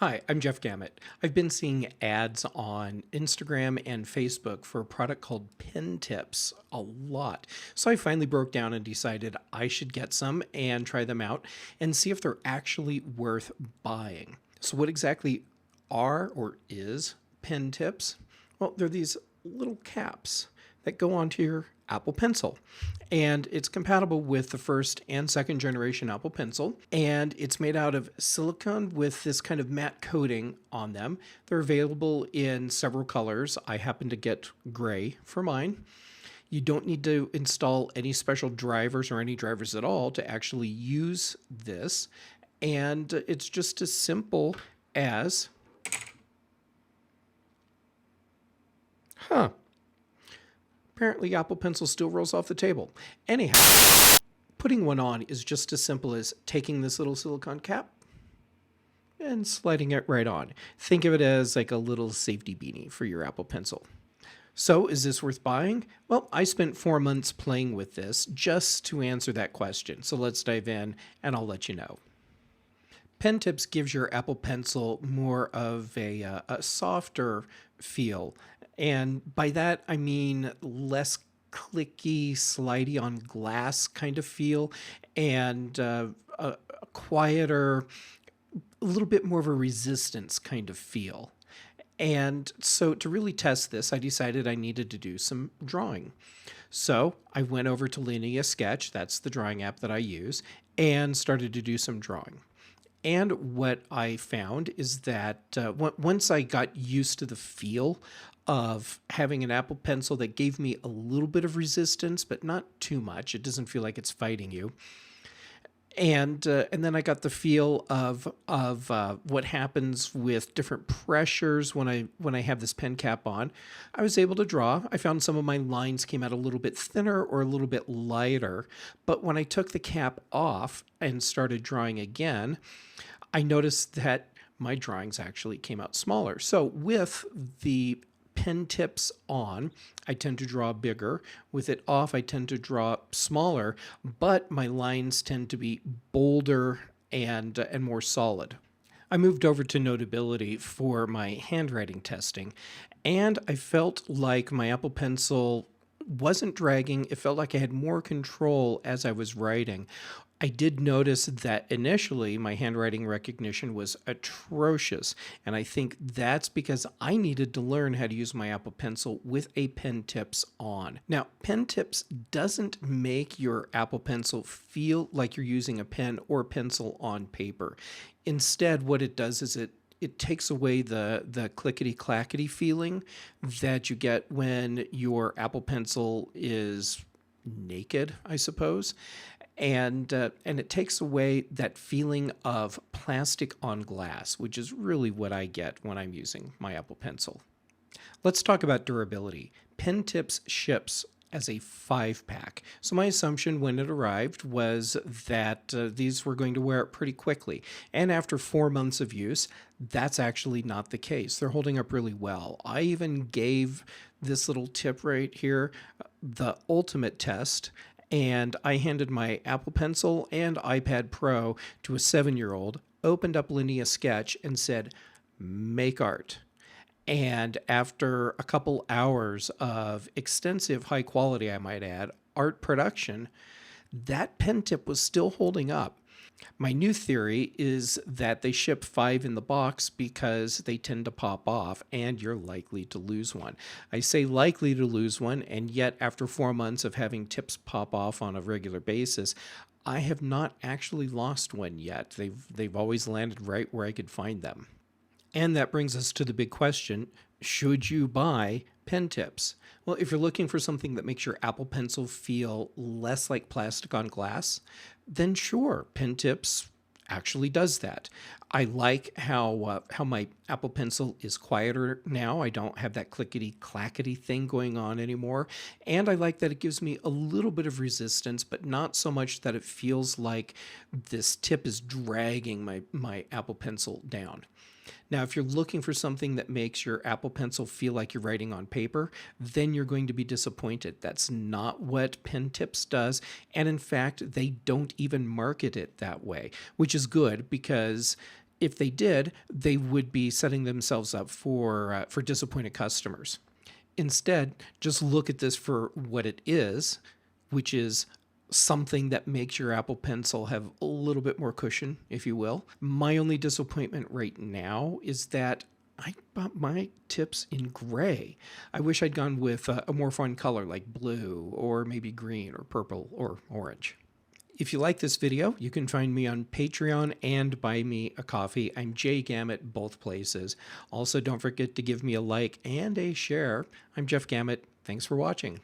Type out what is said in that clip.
Hi, I'm Jeff Gamet. I've been seeing ads on Instagram and Facebook for a product called Pen Tips a lot. So I finally broke down and decided I should get some and try them out and see if they're actually worth buying. So, what exactly are or is Pen Tips? Well, they're these little caps that go onto your Apple Pencil. And it's compatible with the first and second generation Apple Pencil. And it's made out of silicone with this kind of matte coating on them. They're available in several colors. I happen to get gray for mine. You don't need to install any special drivers or any drivers at all to actually use this. And it's just as simple as, apparently Apple Pencil still rolls off the table. Anyhow, putting one on is just as simple as taking this little silicone cap and sliding it right on. Think of it as like a little safety beanie for your Apple Pencil. So, is this worth buying? Well, I spent 4 months playing with this just to answer that question. So let's dive in and I'll let you know. Pen Tips gives your Apple Pencil more of a softer feel. And by that, I mean less clicky, slidey on glass kind of feel, and a quieter, a little bit more of a resistance kind of feel. And so to really test this, I decided I needed to do some drawing. So I went over to Linear Sketch, that's the drawing app that I use, and started to do some drawing. And what I found is that once I got used to the feel of having an Apple Pencil that gave me a little bit of resistance, but not too much, it doesn't feel like it's fighting you. And then I got the feel of what happens with different pressures when I have this pen cap on. I was able to draw. I found some of my lines came out a little bit thinner or a little bit lighter. But when I took the cap off and started drawing again, I noticed that my drawings actually came out smaller. So with the pen tips on, I tend to draw bigger. With it off, I tend to draw smaller, but my lines tend to be bolder and more solid. I moved over to Notability for my handwriting testing, and I felt like my Apple Pencil wasn't dragging. It felt like I had more control as I was writing. I did notice that initially my handwriting recognition was atrocious, and I think that's because I needed to learn how to use my Apple Pencil with a Pen Tips on. Now, Pen Tips doesn't make your Apple Pencil feel like you're using a pen or pencil on paper. Instead, what it does is it takes away the clickety-clackety feeling that you get when your Apple Pencil is naked, I suppose. And it takes away that feeling of plastic on glass, which is really what I get when I'm using my Apple Pencil. Let's talk about durability. Pen Tips ships as a 5-pack. So my assumption when it arrived was that these were going to wear it pretty quickly. And after 4 months of use, that's actually not the case. They're holding up really well. I even gave this little tip right here the ultimate test, and I handed my Apple Pencil and iPad Pro to a 7-year-old, opened up Linear Sketch, and said, "Make art." And after a couple hours of extensive, high quality, I might add, art production, that pen tip was still holding up. My new theory is that they ship 5 in the box because they tend to pop off and you're likely to lose one. I say likely to lose one, and yet after 4 months of having tips pop off on a regular basis, I have not actually lost one yet. They've always landed right where I could find them. And that brings us to the big question, should you buy pen tips? Well, if you're looking for something that makes your Apple Pencil feel less like plastic on glass, then sure, pen tips actually does that. I like how my Apple Pencil is quieter now. I don't have that clickety clackety thing going on anymore. And I like that it gives me a little bit of resistance, but not so much that it feels like this tip is dragging my Apple Pencil down. Now, if you're looking for something that makes your Apple Pencil feel like you're writing on paper, then you're going to be disappointed. That's not what Pen Tips does. And in fact, they don't even market it that way, which is good because if they did, they would be setting themselves up for disappointed customers. Instead, just look at this for what it is, which is something that makes your Apple Pencil have a little bit more cushion, if you will. My only disappointment right now is that I bought my tips in gray. I wish I'd gone with a more fun color like blue or maybe green or purple or orange. If you like this video, you can find me on Patreon and buy me a coffee. I'm Gamet both places. Also, don't forget to give me a like and a share. I'm Jeff Gamet. Thanks for watching.